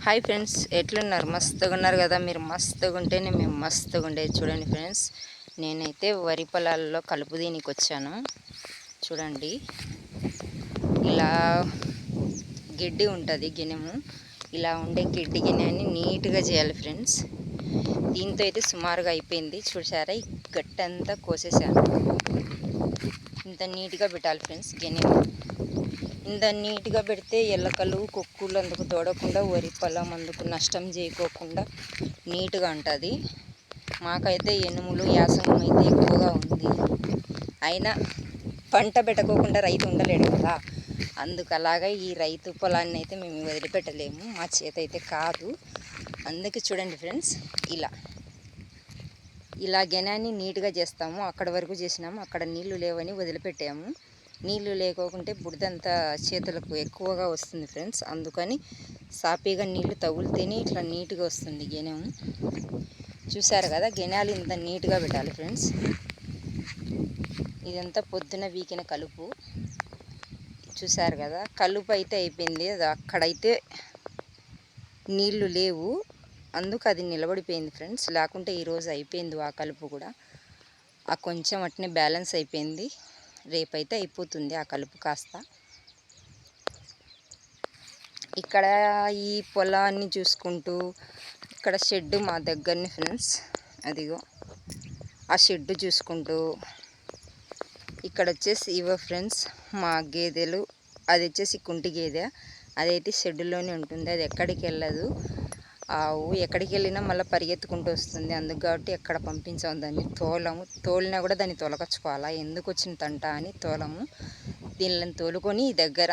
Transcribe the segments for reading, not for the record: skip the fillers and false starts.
Hi friends, ఎట్లున్నారు? మస్తుగా ఉన్నారు కదా. మీరు మస్తుగా ఉంటేనే మేము మస్తుగా ఉండేది. చూడండి ఫ్రెండ్స్, నేనైతే వరి పొలాల్లో కలుపు దీనికి వచ్చాను. చూడండి, ఇలా గిడ్డి ఉంటుంది గిన్నెము. ఇలా ఉండే గిడ్డి గిన్నెని నీట్గా చేయాలి ఫ్రెండ్స్. దీంతో అయితే సుమారుగా అయిపోయింది. చూసారా, ఈ గట్టంతా కోసేసాను. ఇంత నీట్గా పెట్టాలి ఫ్రెండ్స్ గిన్నెము. ఇంత నీట్గా పెడితే ఎల్లకలు కుక్కులు అందుకు తోడకుండా వరి పొలం అందుకు నష్టం చేయకోకుండా నీట్గా ఉంటుంది. మాకైతే ఎనుములు యాసంగం అయితే ఎక్కువగా ఉంది. అయినా పంట పెట్టుకోకుండా రైతు ఉండలేడు కదా. అందుకు అలాగా ఈ రైతు పొలాన్ని అయితే మేము వదిలిపెట్టలేము, మా చేత అయితే కాదు. అందుకే చూడండి ఫ్రెండ్స్, ఇలా గెనాన్ని నీట్గా చేస్తాము. అక్కడ వరకు చేసినాము, అక్కడ నీళ్లు లేవని వదిలిపెట్టాము. నీళ్లు లేకోకుంటే బుడదంతా చేతులకు ఎక్కువగా వస్తుంది ఫ్రెండ్స్. అందుకని సాపీగా నీళ్లు తగులితేనే ఇట్లా నీట్గా వస్తుంది గెనెము. చూసారు కదా, గెనాలు ఇంత నీట్గా పెట్టాలి ఫ్రెండ్స్. ఇదంతా పొద్దున వీకిన కలుపు. చూసారు కదా, కలుపు అయితే అయిపోయింది. అది అక్కడైతే నీళ్లు లేవు, అందుకు అది నిలబడిపోయింది ఫ్రెండ్స్. లేకుంటే ఈరోజు అయిపోయింది ఆ కలుపు కూడా. ఆ కొంచెం అట్నే బ్యాలెన్స్ అయిపోయింది. రేపైతే అయిపోతుంది ఆ కలుపు కాస్త. ఇక్కడ ఈ పొలాన్ని చూసుకుంటూ ఇక్కడ షెడ్ మా దగ్గరని ఫ్రెండ్స్, అదిగో ఆ షెడ్ చూసుకుంటూ ఇక్కడ వచ్చేసి ఇవో ఫ్రెండ్స్ మా గేదెలు. అది వచ్చేసి కుంటి గేదె, అదైతే షెడ్లోనే ఉంటుంది. అది ఎక్కడికి వెళ్ళదు. ఆవు ఎక్కడికి వెళ్ళినా మళ్ళీ పరిగెత్తుకుంటూ వస్తుంది. అందుకు కాబట్టి ఎక్కడ పంపించాము దాన్ని. తోలినా కూడా దాన్ని తొలగచ్చుకోవాలా, ఎందుకు వచ్చిన తంట అని తోలము. దీనిని తోలుకొని దగ్గర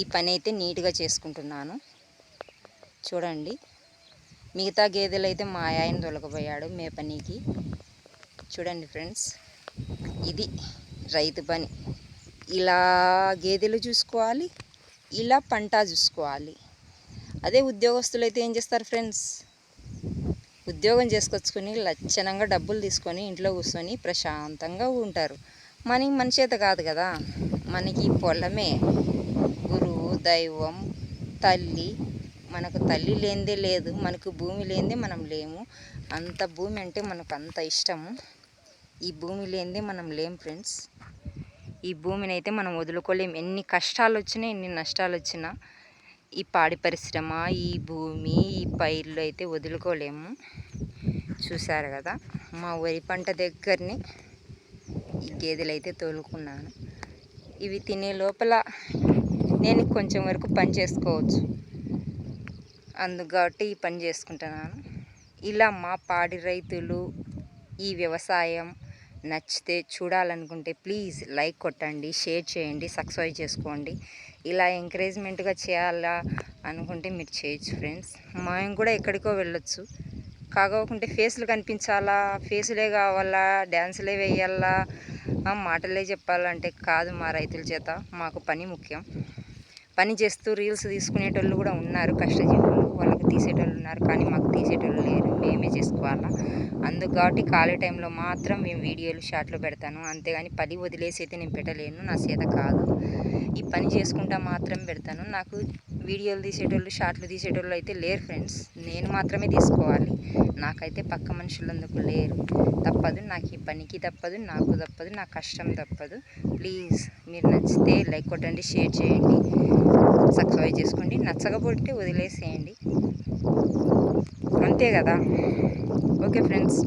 ఈ పని అయితే నీట్గా చేసుకుంటున్నాను. చూడండి, మిగతా గేదెలు అయితే మా ఆయన తొలగపోయాడు మే పనికి. చూడండి ఫ్రెండ్స్, ఇది రైతు పని. ఇలా గేదెలు చూసుకోవాలి, ఇలా పంట చూసుకోవాలి. అదే ఉద్యోగస్తులు అయితే ఏం చేస్తారు ఫ్రెండ్స్, ఉద్యోగం చేసుకొచ్చుకొని లక్షణంగా డబ్బులు తీసుకొని ఇంట్లో కూర్చొని ప్రశాంతంగా ఉంటారు. మన చేత కాదు కదా. మనకి పొలమే గురువు, దైవం, తల్లి. మనకు తల్లి లేనిదే లేదు, మనకు భూమి లేనిదే మనం లేము. అంత భూమి అంటే మనకు అంత ఇష్టము. ఈ భూమి లేనిదే మనం లేం ఫ్రెండ్స్. ఈ భూమిని అయితే మనం వదులుకోలేము. ఎన్ని కష్టాలు వచ్చినా, ఎన్ని నష్టాలు వచ్చినా ఈ పాడి పరిశ్రమ, ఈ భూమి, ఈ పైర్లు అయితే వదులుకోలేము. చూసారు కదా, మా వరి పంట దగ్గరని ఈ గేదెలు అయితే తోలుకున్నాను. ఇవి తినే లోపల నేను కొంచెం వరకు పని చేసుకోవచ్చు. అందుకు కాబట్టి ఈ పని చేసుకుంటున్నాను. ఇలా మా పాడి రైతులు ఈ వ్యవసాయం నచ్చితే చూడాలనుకుంటే ప్లీజ్ లైక్ కొట్టండి, షేర్ చేయండి, సబ్స్క్రైబ్ చేసుకోండి. ఇలా ఎంకరేజ్మెంట్గా చేయాలా అనుకుంటే మీరు చేయొచ్చు ఫ్రెండ్స్. మేము కూడా ఎక్కడికో వెళ్ళొచ్చు, కాకపోతే ఫేస్లు కనిపించాలా, ఫేసులే కావాలా, డ్యాన్సులే వేయాలా, మాటలే చెప్పాలంటే కాదు. మా రైతుల చేత మాకు పని ముఖ్యం. పని చేస్తూ రీల్స్ తీసుకునేటోళ్ళు కూడా ఉన్నారు, కష్టజీవులు. వాళ్ళకి తీసేటోళ్ళు ఉన్నారు, కానీ మాకు తీసేటోళ్ళు లేరు, మేమే చేసుకోవాలా. అందుకు కాబట్టి ఖాళీ టైంలో మాత్రం మేము వీడియోలు షార్ట్లు పెడతాను. అంతేగాని పని వదిలేసి అయితే నేను పెట్టలేను, నా చేత కాదు. ఈ పని చేసుకుంటా మాత్రం పెడతాను. నాకు వీడియోలు తీసేటోళ్ళు, షార్ట్లు తీసేటోళ్ళు అయితే లేరు ఫ్రెండ్స్. నేను మాత్రమే తీసుకోవాలి. నాకైతే పక్క మనుషులందుకు లేరు. తప్పదు, నాకు ఈ పనికి తప్పదు, నాకు తప్పదు, నా కష్టం తప్పదు. ప్లీజ్ మీరు నచ్చితే లైక్ కొట్టండి, షేర్ చేయండి, సబ్స్క్రైబ్ చేసుకోండి. నచ్చకపోతే వదిలేసేయండి, అంతే కదా. Okay friends.